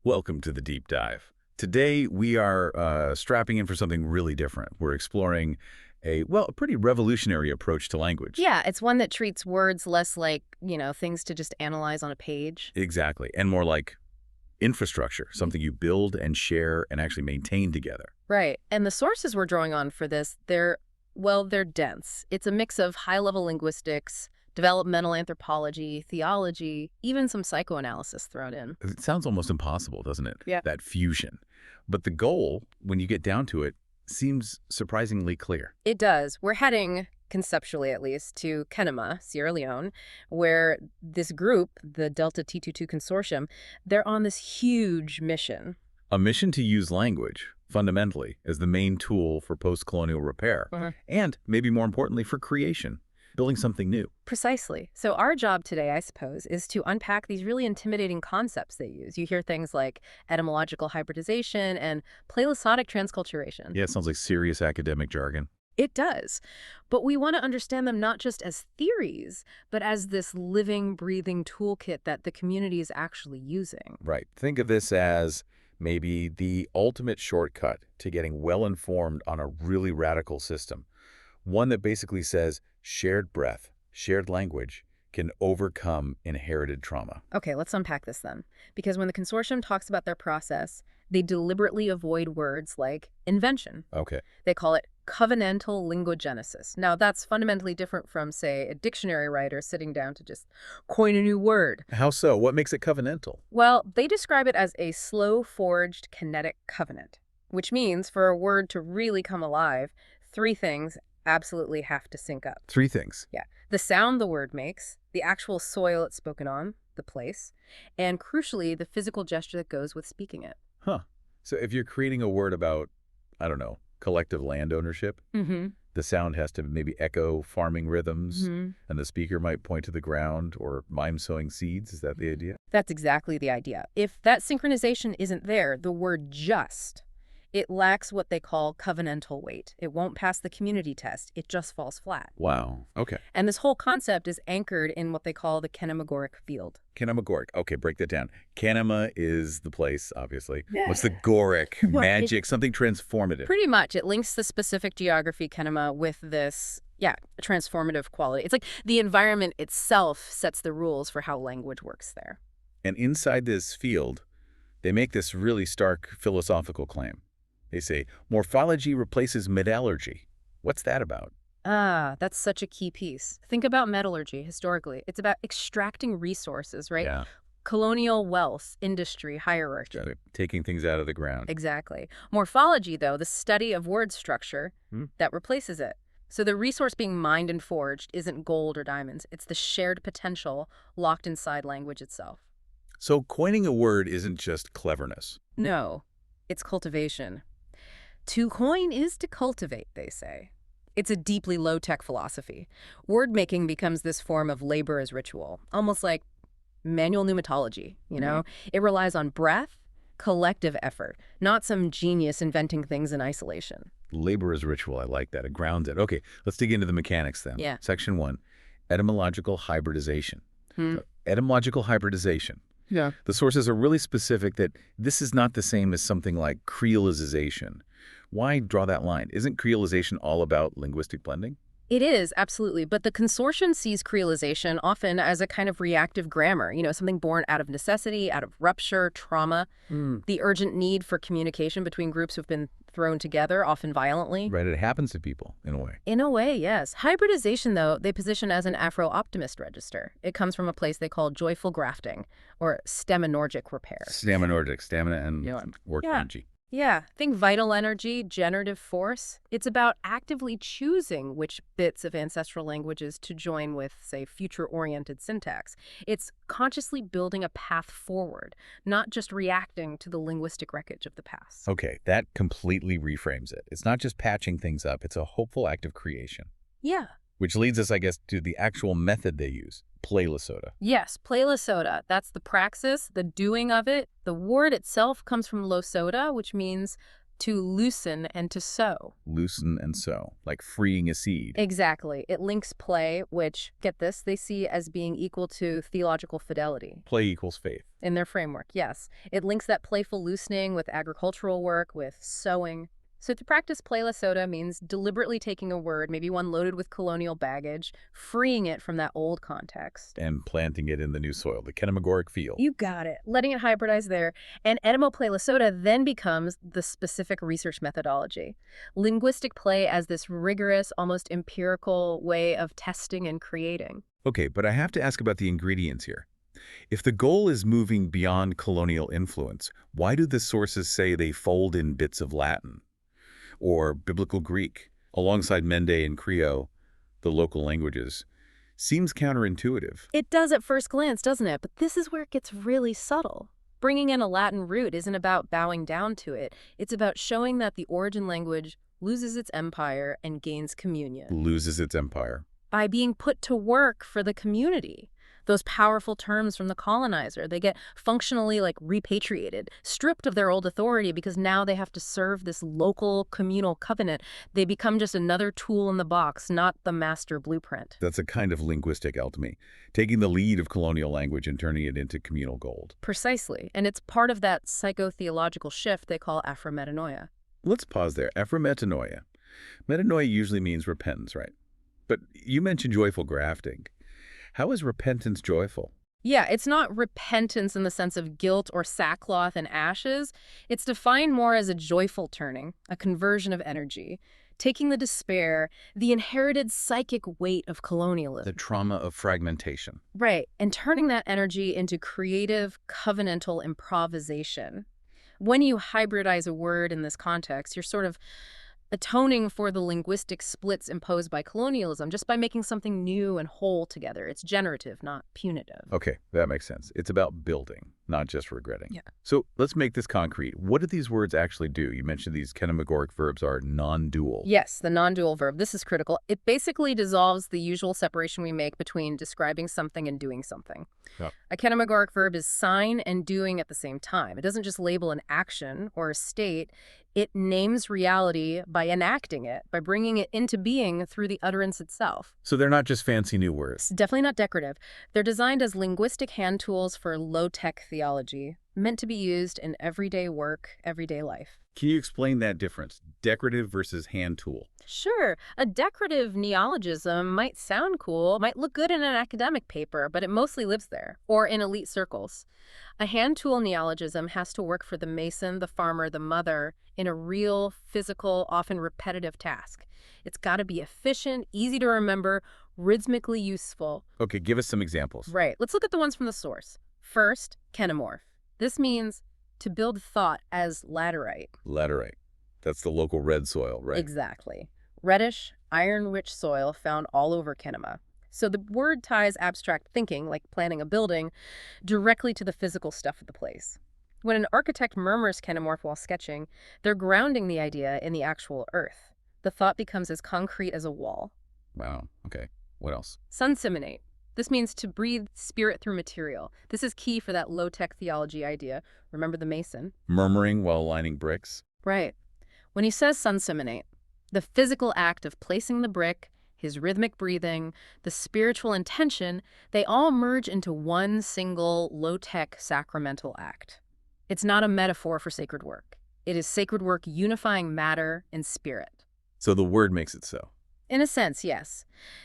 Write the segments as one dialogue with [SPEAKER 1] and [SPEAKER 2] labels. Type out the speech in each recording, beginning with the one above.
[SPEAKER 1] Welcome to the deep dive. Today we are strapping in for something really different. We're exploring a pretty revolutionary approach to language.
[SPEAKER 2] Yeah, it's one that treats words less like, things to just analyze on a page.
[SPEAKER 1] Exactly. And more like infrastructure, something you build and share and actually maintain together.
[SPEAKER 2] Right. And the sources we're drawing on for this, they're dense. It's a mix of high-level linguistics, developmental anthropology, theology, even some psychoanalysis thrown in.
[SPEAKER 1] It sounds almost impossible, doesn't it?
[SPEAKER 2] Yeah.
[SPEAKER 1] That fusion. But the goal, when you get down to it, seems surprisingly clear.
[SPEAKER 2] It does. We're heading, conceptually at least, to Kenema, Sierra Leone, where this group, the Delta T22 Consortium, they're on this huge mission.
[SPEAKER 1] A mission to use language, fundamentally, as the main tool for post-colonial repair. And, maybe more importantly, for creation. Building something new.
[SPEAKER 2] Precisely. So our job today, I suppose, is to unpack these really intimidating concepts they use. You hear things like etymological hybridization and paleosodic transculturation.
[SPEAKER 1] Yeah, it sounds like serious academic jargon.
[SPEAKER 2] It does. But we want to understand them not just as theories, but as this living, breathing toolkit that the community is actually using.
[SPEAKER 1] Right. Think of this as maybe the ultimate shortcut to getting well-informed on a really radical system. One that basically says shared breath, shared language can overcome inherited trauma.
[SPEAKER 2] Okay, let's unpack this then. Because when the consortium talks about their process, they deliberately avoid words like invention.
[SPEAKER 1] Okay.
[SPEAKER 2] They call it covenantal linguistogenesis. Now, that's fundamentally different from, say, a dictionary writer sitting down to just coin a new word.
[SPEAKER 1] How so? What makes it covenantal?
[SPEAKER 2] Well, they describe it as a slow-forged kinetic covenant, which means for a word to really come alive, three things absolutely have to sync up.
[SPEAKER 1] Three things.
[SPEAKER 2] Yeah. The sound the word makes, the actual soil it's spoken on, the place, and crucially, the physical gesture that goes with speaking it.
[SPEAKER 1] Huh. So if you're creating a word about, I don't know, collective land ownership, the sound has to maybe echo farming rhythms, and the speaker might point to the ground or mime sowing seeds. Is that the idea?
[SPEAKER 2] That's exactly the idea. If that synchronization isn't there, the word just, it lacks what they call covenantal weight. It won't pass the community test. It just falls flat.
[SPEAKER 1] Wow. Okay.
[SPEAKER 2] And this whole concept is anchored in what they call the kinemagoric field.
[SPEAKER 1] Kinemagoric. Okay, break that down. Kinema is the place, obviously.
[SPEAKER 2] Yeah.
[SPEAKER 1] What's the goric? Magic, something transformative.
[SPEAKER 2] Pretty much. It links the specific geography kinema with this, transformative quality. It's like the environment itself sets the rules for how language works there.
[SPEAKER 1] And inside this field, they make this really stark philosophical claim. They say, morphology replaces metallurgy. What's that about?
[SPEAKER 2] Ah, that's such a key piece. Think about metallurgy historically. It's about extracting resources, right?
[SPEAKER 1] Yeah.
[SPEAKER 2] Colonial wealth, industry, hierarchy.
[SPEAKER 1] Taking things out of the ground.
[SPEAKER 2] Exactly. Morphology, though, the study of word structure, that replaces it. So the resource being mined and forged isn't gold or diamonds. It's the shared potential locked inside language itself.
[SPEAKER 1] So coining a word isn't just cleverness.
[SPEAKER 2] No, it's cultivation. To coin is to cultivate, they say. It's a deeply low-tech philosophy. Word-making becomes this form of labor as ritual, almost like manual pneumatology, It relies on breath, collective effort, not some genius inventing things in isolation.
[SPEAKER 1] Labor as ritual, I like that. It grounds it. Okay, let's dig into the mechanics then.
[SPEAKER 2] Yeah.
[SPEAKER 1] Section 1, etymological hybridization. Etymological hybridization.
[SPEAKER 2] Yeah.
[SPEAKER 1] The sources are really specific that this is not the same as something like creolization. Why draw that line? Isn't creolization all about linguistic blending?
[SPEAKER 2] It is, absolutely. But the consortium sees creolization often as a kind of reactive grammar, something born out of necessity, out of rupture, trauma, the urgent need for communication between groups who've been thrown together, often violently.
[SPEAKER 1] Right, it happens to people, in a way.
[SPEAKER 2] In a way, yes. Hybridization, though, they position as an Afro-optimist register. It comes from a place they call joyful grafting, or staminorgic repair.
[SPEAKER 1] Staminorgic, stamina and work energy.
[SPEAKER 2] Yeah, think vital energy, generative force. It's about actively choosing which bits of ancestral languages to join with, say, future-oriented syntax. It's consciously building a path forward, not just reacting to the linguistic wreckage of the past.
[SPEAKER 1] Okay, that completely reframes it. It's not just patching things up, it's a hopeful act of creation.
[SPEAKER 2] Yeah.
[SPEAKER 1] Which leads us, I guess, to the actual method they use, playlisoda.
[SPEAKER 2] Yes, playlisoda. That's the praxis, the doing of it. The word itself comes from losoda, which means To loosen and to sow.
[SPEAKER 1] Loosen and sow, like freeing a seed.
[SPEAKER 2] Exactly. It links play, which, get this, they see as being equal to theological fidelity.
[SPEAKER 1] Play equals faith.
[SPEAKER 2] In their framework, yes. It links that playful loosening with agricultural work, with sowing. So to practice play la soda means deliberately taking a word, maybe one loaded with colonial baggage, freeing it from that old context.
[SPEAKER 1] And planting it in the new soil, the etymological field.
[SPEAKER 2] You got it. Letting it hybridize there. And etymo play la soda then becomes the specific research methodology. Linguistic play as this rigorous, almost empirical way of testing and creating.
[SPEAKER 1] Okay, but I have to ask about the ingredients here. If the goal is moving beyond colonial influence, why do the sources say they fold in bits of Latin or Biblical Greek alongside Mende and Creole, the local languages? Seems counterintuitive.
[SPEAKER 2] It does at first glance, doesn't it? But this is where it gets really subtle. Bringing in a Latin root isn't about bowing down to it. It's about showing that the origin language loses its empire and gains communion.
[SPEAKER 1] Loses its empire.
[SPEAKER 2] By being put to work for the community. Those powerful terms from the colonizer, they get functionally repatriated, stripped of their old authority because now they have to serve this local communal covenant. They become just another tool in the box, not the master blueprint.
[SPEAKER 1] That's a kind of linguistic alchemy, taking the lead of colonial language and turning it into communal gold.
[SPEAKER 2] Precisely, and it's part of that psychotheological shift they call Afrometanoia.
[SPEAKER 1] Let's pause there. Afrometanoia. Metanoia usually means repentance, right? But you mentioned joyful grafting. How is repentance joyful?
[SPEAKER 2] Yeah, it's not repentance in the sense of guilt or sackcloth and ashes. It's defined more as a joyful turning, a conversion of energy, taking the despair, the inherited psychic weight of colonialism.
[SPEAKER 1] The trauma of fragmentation.
[SPEAKER 2] Right, and turning that energy into creative, covenantal improvisation. When you hybridize a word in this context, you're sort of atoning for the linguistic splits imposed by colonialism just by making something new and whole together. It's generative, not punitive.
[SPEAKER 1] Okay, that makes sense. It's about building, not just regretting.
[SPEAKER 2] Yeah.
[SPEAKER 1] So let's make this concrete. What do these words actually do? You mentioned these categoric verbs are non-dual.
[SPEAKER 2] Yes, the non-dual verb. This is critical. It basically dissolves the usual separation we make between describing something and doing something.
[SPEAKER 1] Yep.
[SPEAKER 2] A categoric verb is sign and doing at the same time. It doesn't just label an action or a state. It names reality by enacting it, by bringing it into being through the utterance itself.
[SPEAKER 1] So they're not just fancy new words.
[SPEAKER 2] It's definitely not decorative. They're designed as linguistic hand tools for low-tech theology, meant to be used in everyday work, everyday life.
[SPEAKER 1] Can you explain that difference? Decorative versus hand tool.
[SPEAKER 2] Sure, a decorative neologism might sound cool, might look good in an academic paper, but it mostly lives there, or in elite circles. A hand tool neologism has to work for the mason, the farmer, the mother, in a real, physical, often repetitive task. It's got to be efficient, easy to remember, rhythmically useful.
[SPEAKER 1] Okay, give us some examples.
[SPEAKER 2] Right, let's look at the ones from the source. First, kenomorph. This means to build thought as laterite.
[SPEAKER 1] Laterite. That's the local red soil, right?
[SPEAKER 2] Exactly. Reddish, iron-rich soil found all over Kenema. So the word ties abstract thinking, like planning a building, directly to the physical stuff of the place. When an architect murmurs kenomorph while sketching, they're grounding the idea in the actual earth. The thought becomes as concrete as a wall.
[SPEAKER 1] Wow, okay. What else?
[SPEAKER 2] Sunseminate. This means to breathe spirit through material. This is key for that low-tech theology idea. Remember the mason?
[SPEAKER 1] Murmuring while lining bricks?
[SPEAKER 2] Right. When he says sunseminate, the physical act of placing the brick, his rhythmic breathing, the spiritual intention, they all merge into one single low-tech sacramental act. It's not a metaphor for sacred work. It is sacred work unifying matter and spirit.
[SPEAKER 1] So the word makes it so.
[SPEAKER 2] In a sense, yes.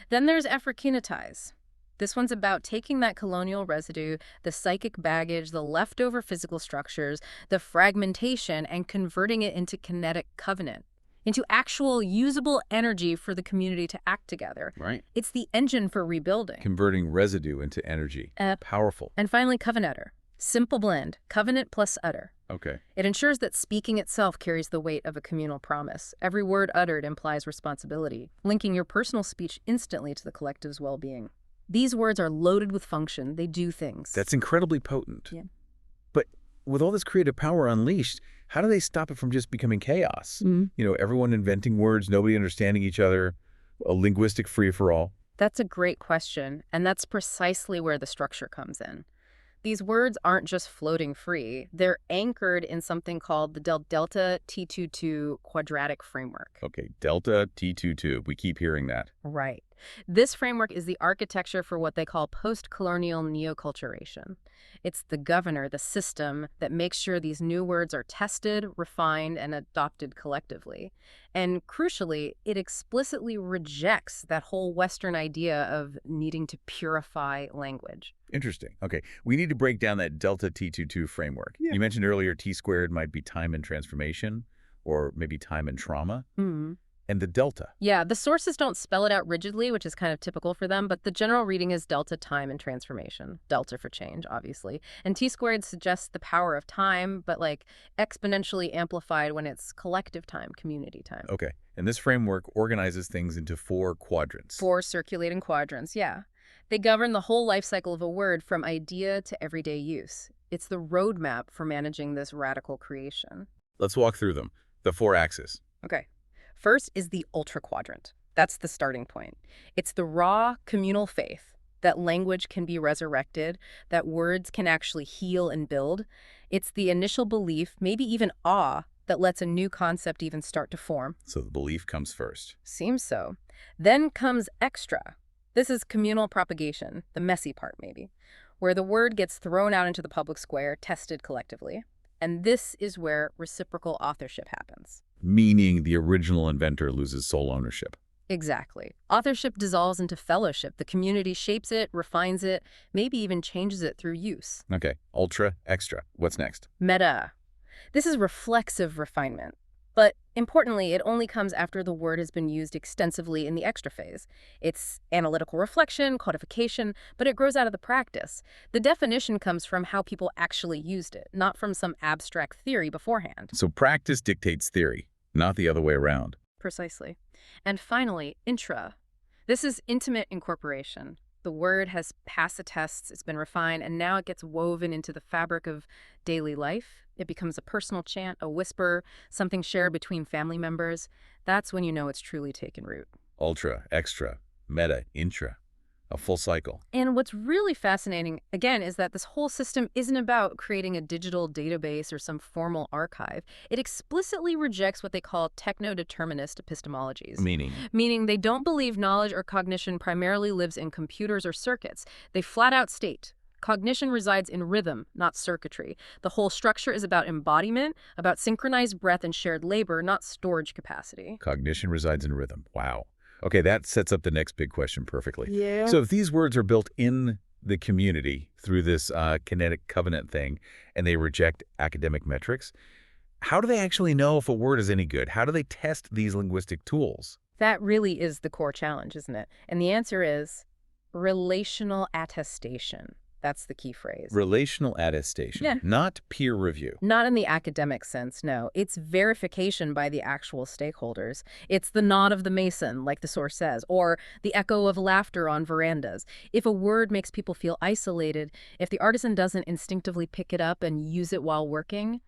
[SPEAKER 2] Then there's Africanitize. This one's about taking that colonial residue, the psychic baggage, the leftover physical structures, the fragmentation, and converting it into kinetic covenant, into actual usable energy for the community to act together.
[SPEAKER 1] Right.
[SPEAKER 2] It's the engine for rebuilding.
[SPEAKER 1] Converting residue into energy. Powerful.
[SPEAKER 2] And finally, covenanter. Simple blend, covenant plus utter.
[SPEAKER 1] Okay.
[SPEAKER 2] It ensures that speaking itself carries the weight of a communal promise. Every word uttered implies responsibility, linking your personal speech instantly to the collective's well-being. These words are loaded with function. They do things.
[SPEAKER 1] That's incredibly potent.
[SPEAKER 2] Yeah.
[SPEAKER 1] But with all this creative power unleashed, how do they stop it from just becoming chaos?
[SPEAKER 2] Mm-hmm.
[SPEAKER 1] You know, everyone inventing words, nobody understanding each other, a linguistic free-for-all.
[SPEAKER 2] That's a great question, and that's precisely where the structure comes in. These words aren't just floating free. They're anchored in something called the delta T22 quadratic framework.
[SPEAKER 1] Okay, delta T22. We keep hearing that.
[SPEAKER 2] Right. This framework is the architecture for what they call postcolonial neoculturation. It's the governor, the system that makes sure these new words are tested, refined, and adopted collectively. And crucially, it explicitly rejects that whole Western idea of needing to purify language.
[SPEAKER 1] Interesting. Okay, we need to break down that delta T22 framework.
[SPEAKER 2] Yeah.
[SPEAKER 1] You mentioned earlier T squared might be time and transformation, or maybe time and trauma. And the delta.
[SPEAKER 2] Yeah, the sources don't spell it out rigidly, which is kind of typical for them, but the general reading is delta time and transformation. Delta for change, obviously. And T squared suggests the power of time, but like exponentially amplified when it's collective time, community time.
[SPEAKER 1] Okay, and this framework organizes things into 4 quadrants.
[SPEAKER 2] 4 circulating quadrants, yeah. They govern the whole life cycle of a word from idea to everyday use. It's the roadmap for managing this radical creation.
[SPEAKER 1] Let's walk through them. The 4 axes.
[SPEAKER 2] Okay. First is the ultra quadrant. That's the starting point. It's the raw communal faith that language can be resurrected, that words can actually heal and build. It's the initial belief, maybe even awe, that lets a new concept even start to form.
[SPEAKER 1] So the belief comes first.
[SPEAKER 2] Seems so. Then comes extra. This is communal propagation, the messy part maybe, where the word gets thrown out into the public square, tested collectively. And this is where reciprocal authorship happens.
[SPEAKER 1] Meaning the original inventor loses sole ownership.
[SPEAKER 2] Exactly. Authorship dissolves into fellowship. The community shapes it, refines it, maybe even changes it through use.
[SPEAKER 1] Okay, ultra, extra. What's next?
[SPEAKER 2] Meta. This is reflexive refinement. But importantly, it only comes after the word has been used extensively in the extra phase. It's analytical reflection, codification, but it grows out of the practice. The definition comes from how people actually used it, not from some abstract theory beforehand.
[SPEAKER 1] So practice dictates theory, not the other way around.
[SPEAKER 2] Precisely. And finally, intra. This is intimate incorporation. The word has passed the tests, it's been refined, and now it gets woven into the fabric of daily life. It becomes a personal chant, a whisper, something shared between family members. That's when you know it's truly taken root.
[SPEAKER 1] Ultra, extra, meta, intra. A full cycle.
[SPEAKER 2] And what's really fascinating, again, is that this whole system isn't about creating a digital database or some formal archive. It explicitly rejects what they call techno-determinist epistemologies. Meaning they don't believe knowledge or cognition primarily lives in computers or circuits. They flat out state cognition resides in rhythm, not circuitry. The whole structure is about embodiment, about synchronized breath and shared labor, not storage capacity.
[SPEAKER 1] Cognition resides in rhythm. Wow. Okay, that sets up the next big question perfectly.
[SPEAKER 2] Yeah.
[SPEAKER 1] So if these words are built in the community through this kinetic covenant thing, and they reject academic metrics, how do they actually know if a word is any good? How do they test these linguistic tools?
[SPEAKER 2] That really is the core challenge, isn't it? And the answer is relational attestation. That's the key phrase.
[SPEAKER 1] Relational attestation, not peer review.
[SPEAKER 2] Not in the academic sense, no. It's verification by the actual stakeholders. It's the nod of the mason, like the source says, or the echo of laughter on verandas. If a word makes people feel isolated, if the artisan doesn't instinctively pick it up and use it while working,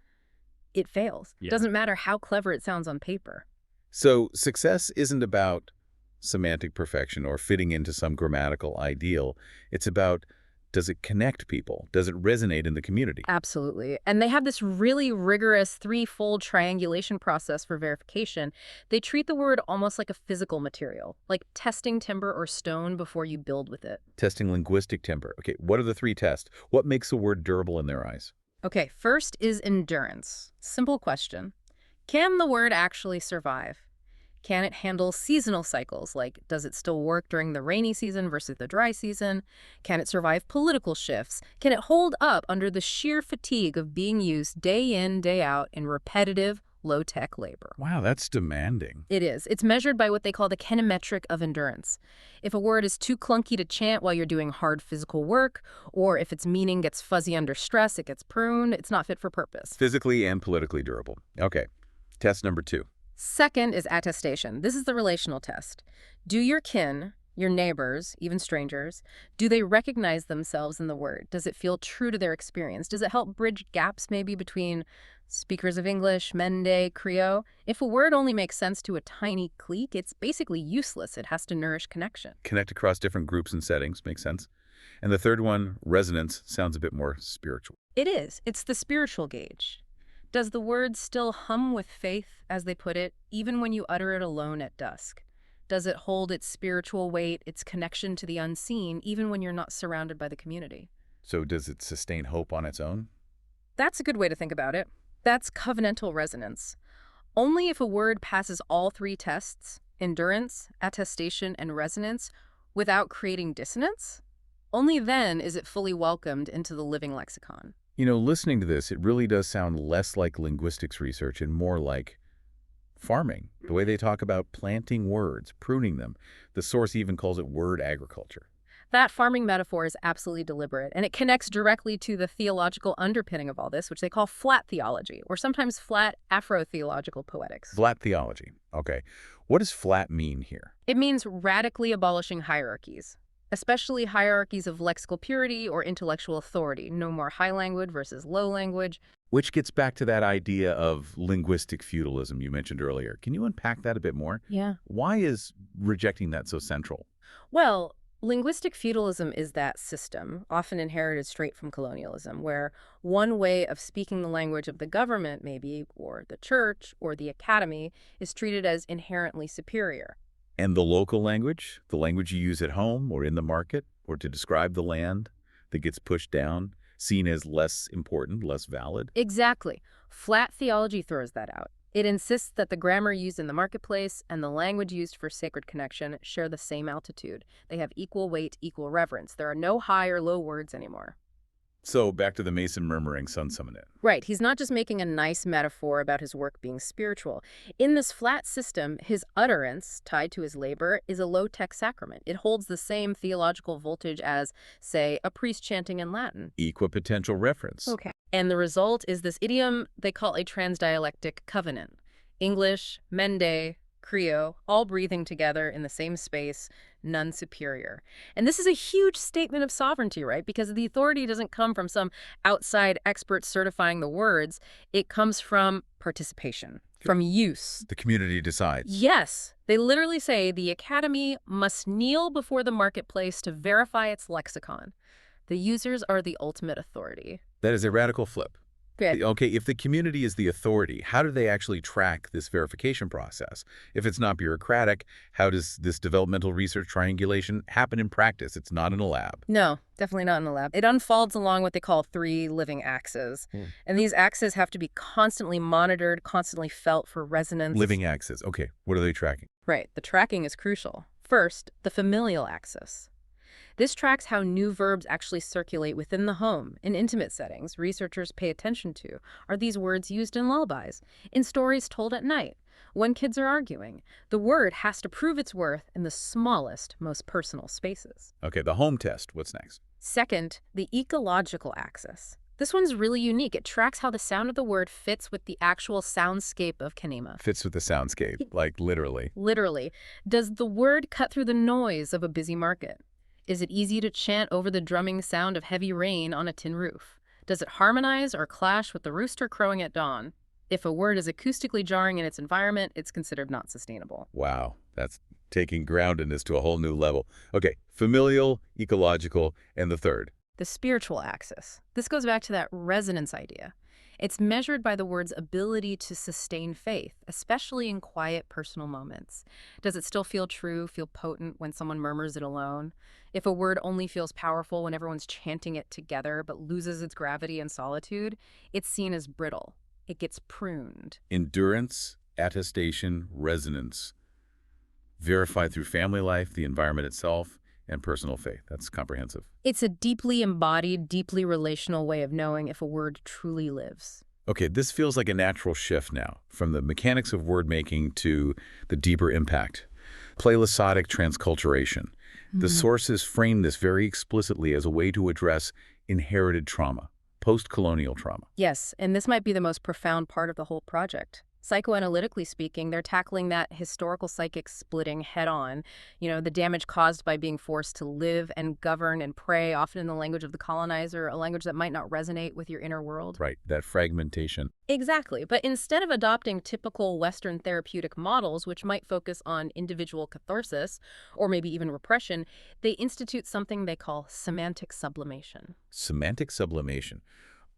[SPEAKER 2] it fails.
[SPEAKER 1] Yeah.
[SPEAKER 2] Doesn't matter how clever it sounds on paper.
[SPEAKER 1] So success isn't about semantic perfection or fitting into some grammatical ideal. It's about, does it connect people? Does it resonate in the community?
[SPEAKER 2] Absolutely. And they have this really rigorous threefold triangulation process for verification. They treat the word almost like a physical material, like testing timber or stone before you build with it.
[SPEAKER 1] Testing linguistic timber. Okay, what are the 3 tests? What makes a word durable in their eyes?
[SPEAKER 2] Okay, first is endurance. Simple question. Can the word actually survive? Can it handle seasonal cycles, like does it still work during the rainy season versus the dry season? Can it survive political shifts? Can it hold up under the sheer fatigue of being used day in, day out in repetitive, low-tech labor?
[SPEAKER 1] Wow, that's demanding.
[SPEAKER 2] It is. It's measured by what they call the kinematric of endurance. If a word is too clunky to chant while you're doing hard physical work, or if its meaning gets fuzzy under stress, it gets pruned, it's not fit for purpose.
[SPEAKER 1] Physically and politically durable. Okay, test number 2.
[SPEAKER 2] Second is attestation. This is the relational test. Do your kin, your neighbors, even strangers, do they recognize themselves in the word? Does it feel true to their experience? Does it help bridge gaps maybe between speakers of English, Mende, Creole? If a word only makes sense to a tiny clique, it's basically useless. It has to nourish connection.
[SPEAKER 1] Connect across different groups and settings. Makes sense. And the third one, resonance, sounds a bit more spiritual.
[SPEAKER 2] It is. It's the spiritual gauge. Does the word still hum with faith, as they put it, even when you utter it alone at dusk? Does it hold its spiritual weight, its connection to the unseen, even when you're not surrounded by the community?
[SPEAKER 1] So does it sustain hope on its own?
[SPEAKER 2] That's a good way to think about it. That's covenantal resonance. Only if a word passes all three tests, endurance, attestation, and resonance, without creating dissonance, only then is it fully welcomed into the living lexicon.
[SPEAKER 1] You know, listening to this, it really does sound less like linguistics research and more like farming. The way they talk about planting words, pruning them. The source even calls it word agriculture.
[SPEAKER 2] That farming metaphor is absolutely deliberate, and it connects directly to the theological underpinning of all this, which they call flat theology, or sometimes flat Afro-theological poetics.
[SPEAKER 1] Flat theology. Okay. What does flat mean here?
[SPEAKER 2] It means radically abolishing hierarchies, especially hierarchies of lexical purity or intellectual authority. No more high language versus low language.
[SPEAKER 1] Which gets back to that idea of linguistic feudalism you mentioned earlier. Can you unpack that a bit more?
[SPEAKER 2] Yeah.
[SPEAKER 1] Why is rejecting that so central?
[SPEAKER 2] Well, linguistic feudalism is that system, often inherited straight from colonialism, where one way of speaking the language of the government, maybe, or the church, or the academy, is treated as inherently superior.
[SPEAKER 1] And the local language, the language you use at home or in the market, or to describe the land that gets pushed down, seen as less important, less valid?
[SPEAKER 2] Exactly. Flat theology throws that out. It insists that the grammar used in the marketplace and the language used for sacred connection share the same altitude. They have equal weight, equal reverence. There are no high or low words anymore.
[SPEAKER 1] So back to the Mason murmuring sun summonet.
[SPEAKER 2] Right. He's not just making a nice metaphor about his work being spiritual. In this flat system, his utterance, tied to his labor, is a low-tech sacrament. It holds the same theological voltage as, say, a priest chanting in Latin.
[SPEAKER 1] Equipotential reference.
[SPEAKER 2] Okay. And the result is this idiom they call a transdialectic covenant. English, Mende, Creole, all breathing together in the same space, none superior. And this is a huge statement of sovereignty, right? Because the authority doesn't come from some outside expert certifying the words. It comes from participation, from use.
[SPEAKER 1] The community decides.
[SPEAKER 2] Yes. They literally say the academy must kneel before the marketplace to verify its lexicon. The users are the ultimate authority.
[SPEAKER 1] That is a radical flip.
[SPEAKER 2] Good.
[SPEAKER 1] Okay, if the community is the authority, how do they actually track this verification process? If it's not bureaucratic, how does this developmental research triangulation happen in practice? It's not in a lab.
[SPEAKER 2] No, definitely not in a lab. It unfolds along what they call 3 living axes. And these axes have to be constantly monitored, constantly felt for resonance.
[SPEAKER 1] Living axis. Okay, what are they tracking?
[SPEAKER 2] Right. The tracking is crucial. First, the familial axis. This tracks how new verbs actually circulate within the home. In intimate settings, researchers pay attention to, are these words used in lullabies, in stories told at night, when kids are arguing? The word has to prove its worth in the smallest, most personal spaces.
[SPEAKER 1] Okay, the home test. What's next?
[SPEAKER 2] Second, the ecological axis. This one's really unique. It tracks how the sound of the word fits with the actual soundscape of kinema.
[SPEAKER 1] Fits with the soundscape, like literally.
[SPEAKER 2] Literally. Does the word cut through the noise of a busy market? Is it easy to chant over the drumming sound of heavy rain on a tin roof? Does it harmonize or clash with the rooster crowing at dawn? If a word is acoustically jarring in its environment, it's considered not sustainable.
[SPEAKER 1] Wow, that's taking groundedness to a whole new level. Okay, familial, ecological, and the third.
[SPEAKER 2] The spiritual axis. This goes back to that resonance idea. It's measured by the word's ability to sustain faith, especially in quiet, personal moments. Does it still feel true, feel potent when someone murmurs it alone? If a word only feels powerful when everyone's chanting it together but loses its gravity in solitude, it's seen as brittle. It gets pruned.
[SPEAKER 1] Endurance, attestation, resonance. Verified through family life, the environment itself, and personal faith. That's comprehensive.
[SPEAKER 2] It's a deeply embodied, deeply relational way of knowing if a word truly lives.
[SPEAKER 1] Okay, this feels like a natural shift now, from the mechanics of word making to the deeper impact. Paleosotic transculturation. The sources frame this very explicitly as a way to address inherited trauma, post-colonial trauma.
[SPEAKER 2] Yes, and this might be the most profound part of the whole project. Psychoanalytically speaking, they're tackling that historical psychic splitting head on. The damage caused by being forced to live and govern and pray, often in the language of the colonizer, a language that might not resonate with your inner world.
[SPEAKER 1] Right, that fragmentation.
[SPEAKER 2] Exactly. But instead of adopting typical Western therapeutic models, which might focus on individual catharsis or maybe even repression, they institute something they call semantic sublimation.
[SPEAKER 1] Semantic sublimation.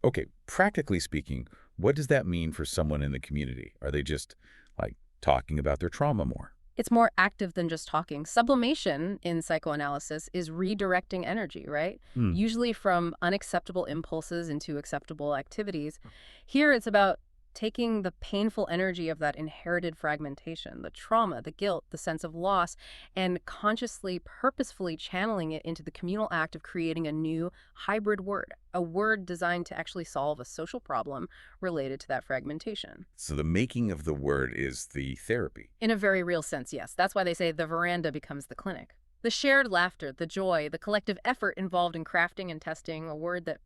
[SPEAKER 1] Okay, practically speaking, what does that mean for someone in the community? Are they just, like, talking about their trauma more?
[SPEAKER 2] It's more active than just talking. Sublimation in psychoanalysis is redirecting energy, right?
[SPEAKER 1] Hmm.
[SPEAKER 2] Usually from unacceptable impulses into acceptable activities. Here it's about taking the painful energy of that inherited fragmentation, the trauma, the guilt, the sense of loss, and consciously, purposefully channeling it into the communal act of creating a new hybrid word, a word designed to actually solve a social problem related to that fragmentation.
[SPEAKER 1] So the making of the word is the therapy.
[SPEAKER 2] In a very real sense, yes. That's why they say the veranda becomes the clinic. The shared laughter, the joy, the collective effort involved in crafting and testing a word that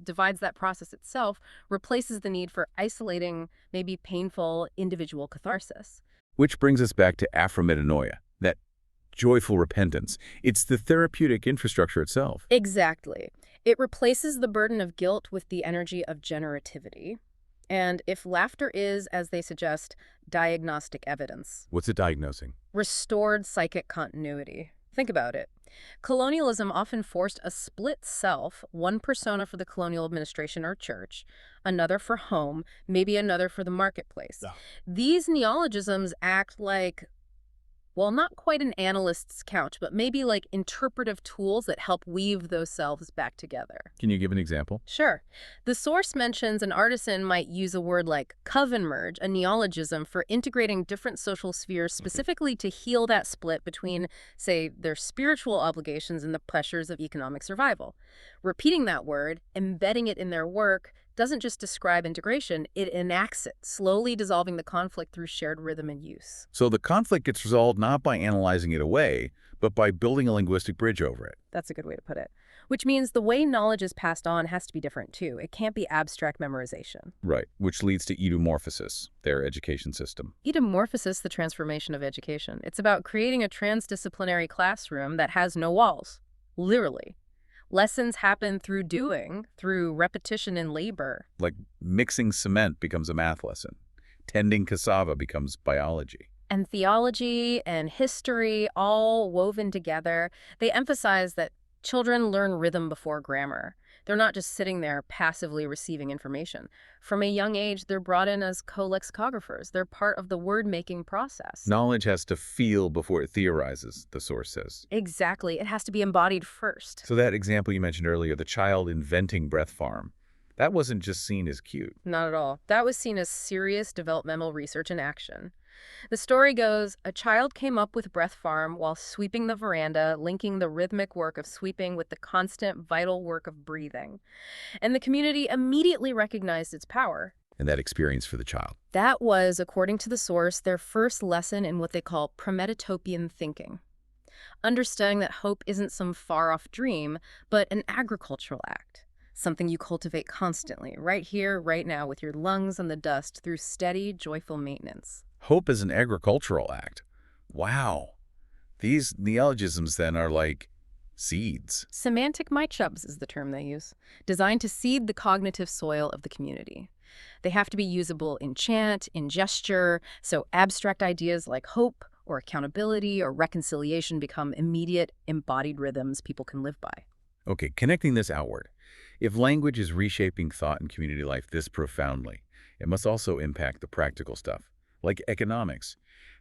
[SPEAKER 2] divides that process itself, replaces the need for isolating, maybe painful, individual catharsis.
[SPEAKER 1] Which brings us back to aphrometanoia, that joyful repentance. It's the therapeutic infrastructure itself.
[SPEAKER 2] Exactly. It replaces the burden of guilt with the energy of generativity. And if laughter is, as they suggest, diagnostic evidence,
[SPEAKER 1] What's it diagnosing?
[SPEAKER 2] restored psychic continuity. Think about it. Colonialism often forced a split self, one persona for the colonial administration or church, another for home, maybe another for the marketplace.
[SPEAKER 1] Yeah.
[SPEAKER 2] These neologisms act like, well, not quite an analyst's couch, but maybe like interpretive tools that help weave those selves back together.
[SPEAKER 1] Can you give an example?
[SPEAKER 2] Sure. The source mentions an artisan might use a word like coven merge, a neologism for integrating different social spheres specifically to heal that split between, say, their spiritual obligations and the pressures of economic survival. Repeating that word, embedding it in their work, doesn't just describe integration, it enacts it, slowly dissolving the conflict through shared rhythm and use.
[SPEAKER 1] So the conflict gets resolved not by analyzing it away, but by building a linguistic bridge over it.
[SPEAKER 2] That's a good way to put it. Which means the way knowledge is passed on has to be different, too. It can't be abstract memorization.
[SPEAKER 1] Right, which leads to edomorphosis, their education system.
[SPEAKER 2] Edomorphosis, the transformation of education. It's about creating a transdisciplinary classroom that has no walls, literally. Lessons happen through doing, through repetition and labor.
[SPEAKER 1] Like mixing cement becomes a math lesson. Tending cassava becomes biology.
[SPEAKER 2] And theology and history all woven together. They emphasize that children learn rhythm before grammar. They're not just sitting there passively receiving information. From a young age, they're brought in as co-lexicographers. They're part of the word-making process.
[SPEAKER 1] Knowledge has to feel before it theorizes, the source says.
[SPEAKER 2] Exactly. It has to be embodied first.
[SPEAKER 1] So that example you mentioned earlier, the child inventing breath farm, that wasn't just seen as cute.
[SPEAKER 2] Not at all. That was seen as serious developmental research in action. The story goes, a child came up with breath farm while sweeping the veranda, linking the rhythmic work of sweeping with the constant, vital work of breathing. And the community immediately recognized its power.
[SPEAKER 1] And that experience for the child.
[SPEAKER 2] That was, according to the source, their first lesson in what they call premeditopian thinking. Understanding that hope isn't some far-off dream, but an agricultural act. Something you cultivate constantly, right here, right now, with your lungs and the dust through steady, joyful maintenance.
[SPEAKER 1] Hope is an agricultural act. Wow. These neologisms then are like seeds.
[SPEAKER 2] Semantic microbes is the term they use, designed to seed the cognitive soil of the community. They have to be usable in chant, in gesture, so abstract ideas like hope or accountability or reconciliation become immediate, embodied rhythms people can live by.
[SPEAKER 1] Okay, connecting this outward. If language is reshaping thought and community life this profoundly, it must also impact the practical stuff, like economics.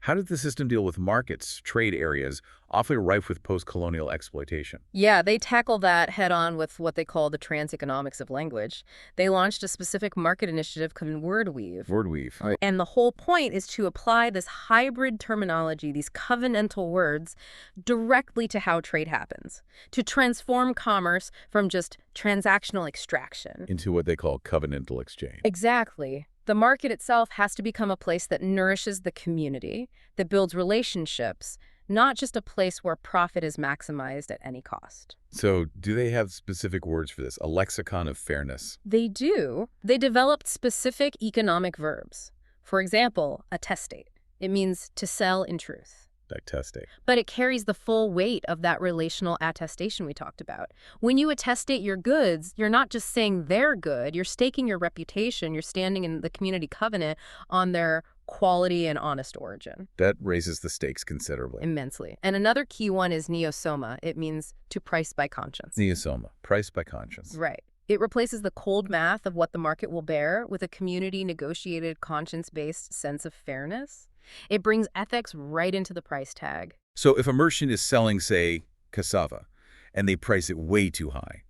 [SPEAKER 1] How did the system deal with markets, trade areas, awfully rife with post-colonial exploitation?
[SPEAKER 2] Yeah, they tackle that head on with what they call the transeconomics of language. They launched a specific market initiative called WordWeave.
[SPEAKER 1] Wordweave. Right.
[SPEAKER 2] And the whole point is to apply this hybrid terminology, these covenantal words, directly to how trade happens, to transform commerce from just transactional extraction
[SPEAKER 1] Into what they call covenantal exchange.
[SPEAKER 2] Exactly. The market itself has to become a place that nourishes the community, that builds relationships, not just a place where profit is maximized at any cost.
[SPEAKER 1] So do they have specific words for this? A lexicon of fairness?
[SPEAKER 2] They do. They developed specific economic verbs. For example, attestate. It means to sell in truth.
[SPEAKER 1] Attestate.
[SPEAKER 2] But it carries the full weight of that relational attestation we talked about. When you attestate your goods, you're not just saying they're good, you're staking your reputation, you're standing in the community covenant on their quality and honest origin.
[SPEAKER 1] That raises the stakes considerably.
[SPEAKER 2] Immensely. And another key one is neosoma. It means to price by conscience.
[SPEAKER 1] Neosoma, price by conscience.
[SPEAKER 2] Right. It replaces the cold math of what the market will bear with a community-negotiated, conscience-based sense of fairness. It brings ethics right into the price tag.
[SPEAKER 1] So if a merchant is selling, say, cassava, and they price it way too high,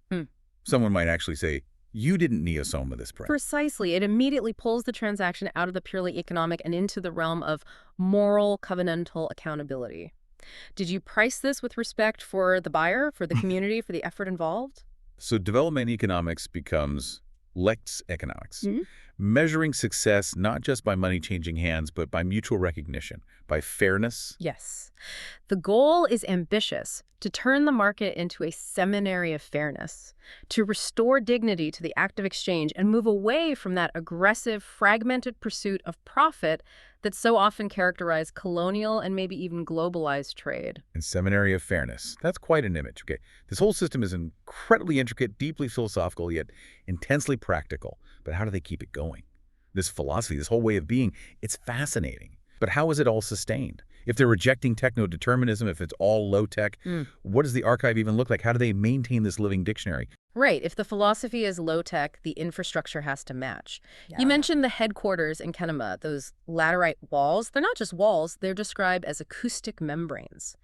[SPEAKER 1] someone might actually say, you didn't neosoma this price.
[SPEAKER 2] Precisely. It immediately pulls the transaction out of the purely economic and into the realm of moral, covenantal accountability. Did you price this with respect for the buyer, for the community, for the effort involved?
[SPEAKER 1] So development economics becomes lex economics, measuring success not just by money changing hands, but by mutual recognition, by fairness.
[SPEAKER 2] Yes. The goal is ambitious, to turn the market into a seminary of fairness, to restore dignity to the act of exchange and move away from that aggressive, fragmented pursuit of profit that so often characterized colonial and maybe even globalized trade.
[SPEAKER 1] And seminary of fairness. That's quite an image. Okay, this whole system is incredibly intricate, deeply philosophical, yet intensely practical. But how do they keep it going? This philosophy, this whole way of being, it's fascinating. But how is it all sustained? If they're rejecting techno-determinism, if it's all low-tech, what does the archive even look like? How do they maintain this living dictionary?
[SPEAKER 2] Right. If the philosophy is low-tech, the infrastructure has to match. You mentioned the headquarters in Kenema, those laterite walls. They're not just walls. They're described as acoustic membranes.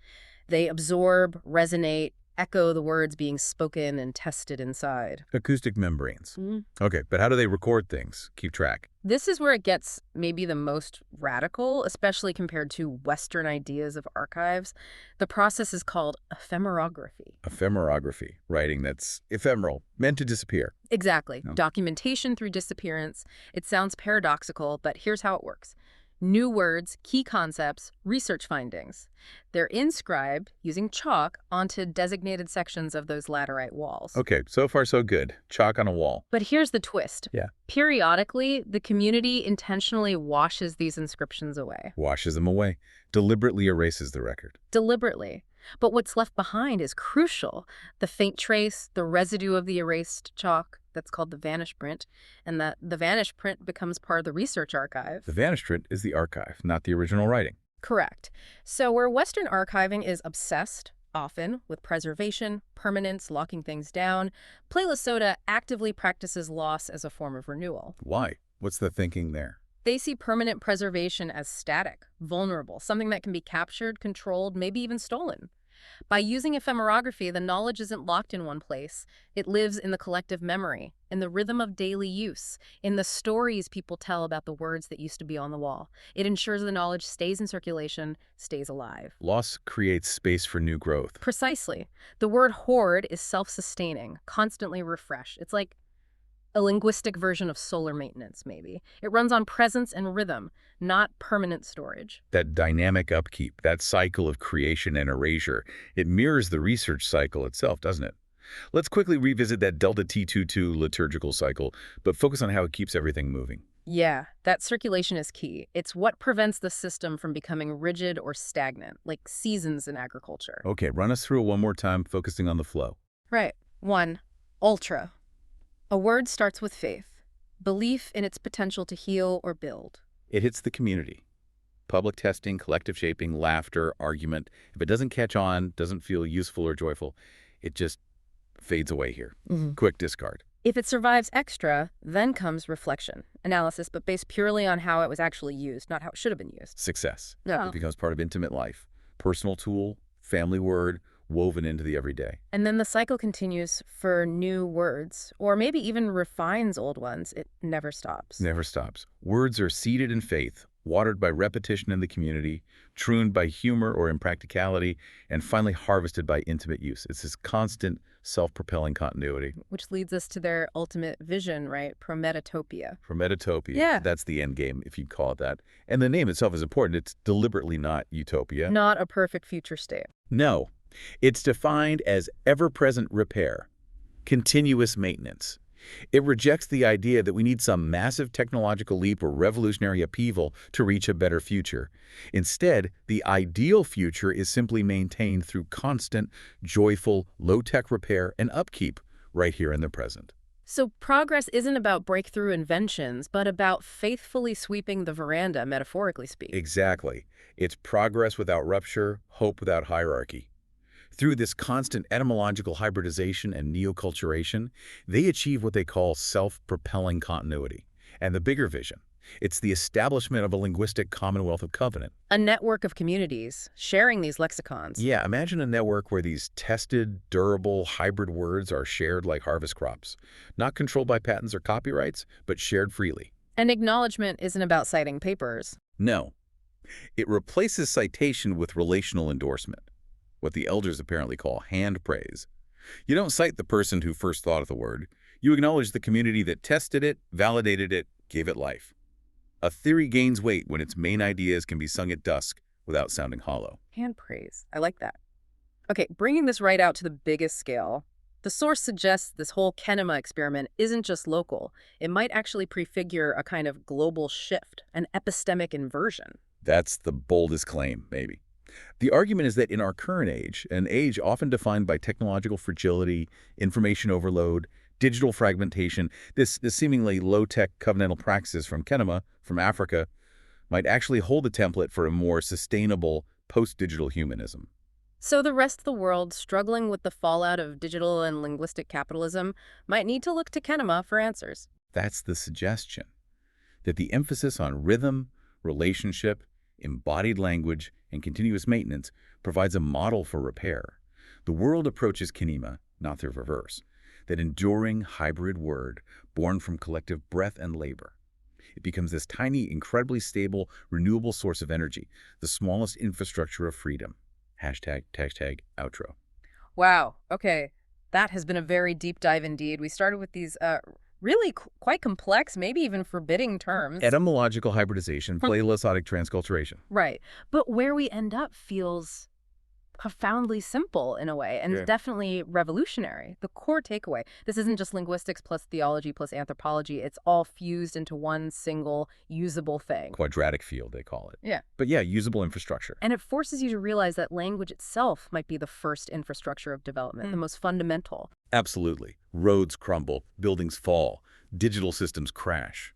[SPEAKER 2] They absorb, resonate, echo the words being spoken and tested inside.
[SPEAKER 1] Acoustic membranes. Okay, but how do they record things, keep track?
[SPEAKER 2] This is where it gets maybe the most radical, especially compared to Western ideas of archives. The process is called ephemerography.
[SPEAKER 1] Ephemerography, writing that's ephemeral, meant to disappear.
[SPEAKER 2] Exactly. Documentation through disappearance. It sounds paradoxical, but here's how it works. New words, key concepts, research findings. They're inscribed using chalk onto designated sections of those laterite walls.
[SPEAKER 1] Okay, so far so good. Chalk on a wall.
[SPEAKER 2] But here's the twist. Periodically, the community intentionally washes these inscriptions away.
[SPEAKER 1] Washes them away. Deliberately erases the record.
[SPEAKER 2] Deliberately. But what's left behind is crucial. The faint trace, the residue of the erased chalk. That's called the vanished print, and the vanished print becomes part of the research archive.
[SPEAKER 1] The vanished print is the archive, not the original writing.
[SPEAKER 2] Correct. So where Western archiving is obsessed, often, with preservation, permanence, locking things down, Playlist Soda actively practices loss as a form of renewal.
[SPEAKER 1] Why? What's the thinking there?
[SPEAKER 2] They see permanent preservation as static, vulnerable, something that can be captured, controlled, maybe even stolen. By using ephemerography, the knowledge isn't locked in one place. It lives in the collective memory, in the rhythm of daily use, in the stories people tell about the words that used to be on the wall. It ensures the knowledge stays in circulation, stays alive.
[SPEAKER 1] Loss creates space for new growth.
[SPEAKER 2] Precisely. The word hoard is self-sustaining, constantly refreshed. It's like a linguistic version of solar maintenance, maybe. It runs on presence and rhythm, not permanent storage.
[SPEAKER 1] That dynamic upkeep, that cycle of creation and erasure, it mirrors the research cycle itself, doesn't it? Let's quickly revisit that delta T22 liturgical cycle, but focus on how it keeps everything moving.
[SPEAKER 2] Yeah, that circulation is key. It's what prevents the system from becoming rigid or stagnant, like seasons in agriculture.
[SPEAKER 1] Okay, run us through it one more time, focusing on the flow.
[SPEAKER 2] Right. 1. Ultra. A word starts with faith, belief in its potential to heal or build.
[SPEAKER 1] It hits the community. Public testing, collective shaping, laughter, argument. If it doesn't catch on, doesn't feel useful or joyful, it just fades away here. Quick discard.
[SPEAKER 2] If it survives extra, then comes reflection, analysis, but based purely on how it was actually used, not how it should have been used.
[SPEAKER 1] Success.
[SPEAKER 2] Yeah.
[SPEAKER 1] It becomes part of intimate life. Personal tool, family word, woven into the everyday.
[SPEAKER 2] And then the cycle continues for new words, or maybe even refines old ones. It never stops.
[SPEAKER 1] Never stops. Words are seeded in faith, watered by repetition in the community, truned by humor or impracticality, and finally harvested by intimate use. It's this constant, self-propelling continuity.
[SPEAKER 2] Which leads us to their ultimate vision, right? Prometotopia.
[SPEAKER 1] Prometotopia.
[SPEAKER 2] Yeah.
[SPEAKER 1] That's the end game, if you'd call it that. And the name itself is important. It's deliberately not utopia.
[SPEAKER 2] Not a perfect future state.
[SPEAKER 1] No. It's defined as ever-present repair, continuous maintenance. It rejects the idea that we need some massive technological leap or revolutionary upheaval to reach a better future. Instead, the ideal future is simply maintained through constant, joyful, low-tech repair and upkeep right here in the present.
[SPEAKER 2] So progress isn't about breakthrough inventions, but about faithfully sweeping the veranda, metaphorically speaking.
[SPEAKER 1] Exactly. It's progress without rupture, hope without hierarchy. Through this constant etymological hybridization and neoculturation, they achieve what they call self-propelling continuity. And the bigger vision, it's the establishment of a linguistic commonwealth of covenant.
[SPEAKER 2] A network of communities sharing these lexicons.
[SPEAKER 1] Yeah, imagine a network where these tested, durable, hybrid words are shared like harvest crops, not controlled by patents or copyrights, but shared freely.
[SPEAKER 2] And acknowledgement isn't about citing papers.
[SPEAKER 1] No, it replaces citation with relational endorsement, what the elders apparently call hand praise. You don't cite the person who first thought of the word. You acknowledge the community that tested it, validated it, gave it life. A theory gains weight when its main ideas can be sung at dusk without sounding hollow.
[SPEAKER 2] Hand praise. I like that. Okay, bringing this right out to the biggest scale, the source suggests this whole kinema experiment isn't just local. It might actually prefigure a kind of global shift, an epistemic inversion.
[SPEAKER 1] That's the boldest claim, maybe. The argument is that in our current age, an age often defined by technological fragility, information overload, digital fragmentation, this seemingly low-tech covenantal practices from Kenema, from Africa, might actually hold a template for a more sustainable post-digital humanism.
[SPEAKER 2] So the rest of the world, struggling with the fallout of digital and linguistic capitalism, might need to look to kinema for answers.
[SPEAKER 1] That's the suggestion, that the emphasis on rhythm, relationship, embodied language, and continuous maintenance provides a model for repair. The world approaches kinema, not the reverse, that enduring hybrid word born from collective breath and labor. It becomes this tiny, incredibly stable, renewable source of energy, the smallest infrastructure of freedom. Hashtag, outro.
[SPEAKER 2] Wow. Okay. That has been a very deep dive indeed. We started with these really quite complex, maybe even forbidding terms.
[SPEAKER 1] Etymological hybridization, paleozoic transculturation.
[SPEAKER 2] Right. But where we end up feels profoundly simple in a way, and definitely revolutionary. The core takeaway, this isn't just linguistics plus theology plus anthropology. It's all fused into one single usable thing.
[SPEAKER 1] Quadratic field, they call it.
[SPEAKER 2] Yeah.
[SPEAKER 1] But yeah, usable infrastructure.
[SPEAKER 2] And it forces you to realize that language itself might be the first infrastructure of development, the most fundamental.
[SPEAKER 1] Absolutely. Roads crumble, buildings fall, digital systems crash.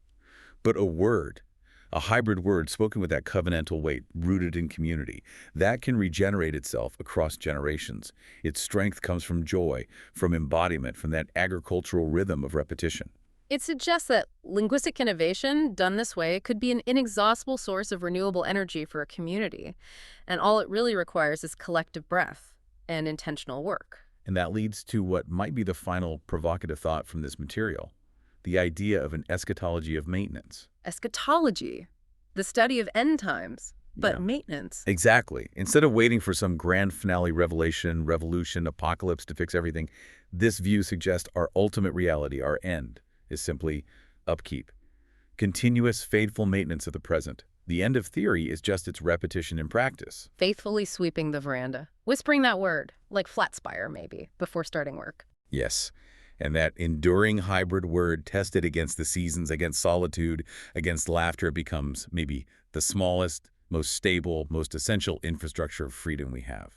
[SPEAKER 1] But a word, a hybrid word spoken with that covenantal weight, rooted in community, that can regenerate itself across generations. Its strength comes from joy, from embodiment, from that agricultural rhythm of repetition.
[SPEAKER 2] It suggests that linguistic innovation, done this way, could be an inexhaustible source of renewable energy for a community. And all it really requires is collective breath and intentional work.
[SPEAKER 1] And that leads to what might be the final provocative thought from this material, the idea of an eschatology of maintenance.
[SPEAKER 2] Eschatology, the study of end times, but maintenance.
[SPEAKER 1] Exactly. Instead of waiting for some grand finale revolution, apocalypse to fix everything, this view suggests our ultimate reality, our end, is simply upkeep. Continuous, faithful maintenance of the present. The end of theory is just its repetition in practice.
[SPEAKER 2] Faithfully sweeping the veranda. Whispering that word, like flat spire maybe, before starting work.
[SPEAKER 1] Yes. And that enduring hybrid word tested against the seasons, against solitude, against laughter becomes maybe the smallest, most stable, most essential infrastructure of freedom we have.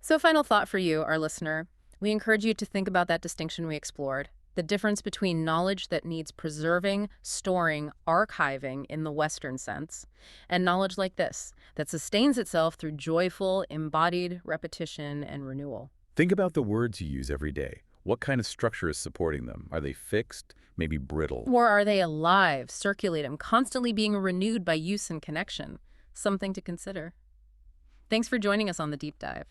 [SPEAKER 2] So final thought for you, our listener. We encourage you to think about that distinction we explored. The difference between knowledge that needs preserving, storing, archiving in the Western sense, and knowledge like this, that sustains itself through joyful, embodied repetition and renewal.
[SPEAKER 1] Think about the words you use every day. What kind of structure is supporting them? Are they fixed, maybe brittle?
[SPEAKER 2] Or are they alive, circulating, constantly being renewed by use and connection? Something to consider. Thanks for joining us on The Deep Dive.